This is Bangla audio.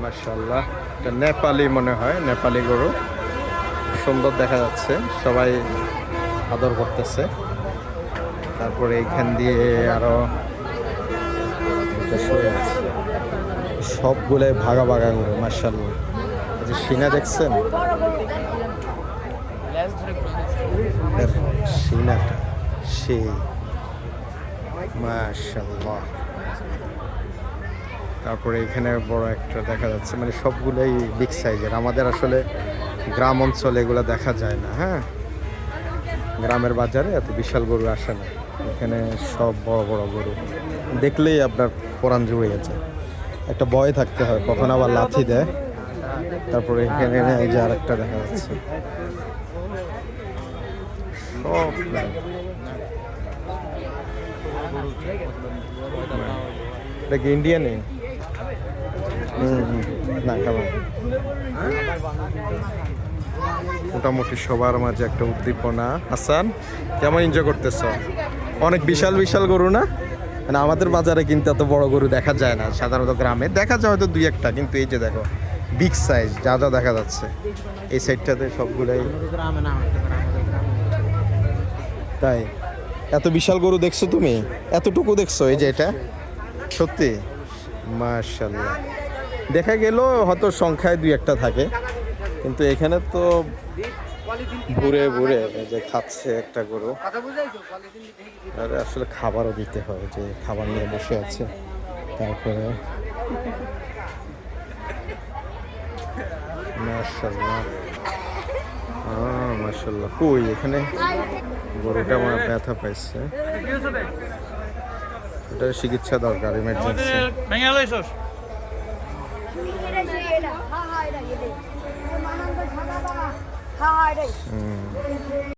মাশাআল্লাহ, এটা নেপালি মনে হয়, নেপালি গরু। সুন্দর দেখা যাচ্ছে, সবাই আদর করতেছে। তারপরে এইখান দিয়ে আরো সবগুলাই ভাগা ভাগা গরু মাশাআল্লাহ। এই যে সিনা দেখছেন, সিনাটা সেই মাশাআল্লাহ। তারপরে এখানে বড় একটা দেখা যাচ্ছে, মানে সবগুলোই বিগ সাইজের। আমাদের আসলে গ্রাম অঞ্চলে এগুলো দেখা যায় না। হ্যাঁ, গ্রামের বাজারে এত বিশাল গরু আসে না, এখানে সব বড় বড় গরু দেখলেই আপনার পরাণ জুড়ে গেছে। একটা ভয় থাকতে হয়, কখন আবার লাথি দেয়। তারপরে এখানে এই যে আরেকটা দেখা যাচ্ছে, সব এটা কি ইন্ডিয়ানে? না খাবার মোটামুটি সবার মাঝে একটা উদ্দীপনা। হাসান, কেমন এনজয় করতেছ? অনেক বিশাল বিশাল গরু না? মানে আমাদের বাজারে কিন্তু এত বড় গরু দেখা যায় না, সাধারণত গ্রামে দেখা যায় হয়তো দুই একটা, কিন্তু এই যে দেখো বিগ সাইজ যা যা দেখা যাচ্ছে এই সাইডটাতে সবগুলাই। তাই এত বিশাল গরু দেখছো তুমি? এতটুকু দেখছো? এই যে এটা সত্যি মাশাআল্লাহ। দেখা গেল হয়তো সংখ্যায় দুই একটা থাকে, কিন্তু এখানে তো ঘুরে ঘুরে যে খাচ্ছে একটা গরু। আর আসলে খাবারও দিতে হয়, যে খাবার নিয়ে বসে আছে। তারপরে মাশাআল্লাহ, মাশাআল্লাহ। কই এখানে গরুটা আমার ব্যথা পাইছে, এটা চিকিৎসা দরকার, ইমার্জেন্সি।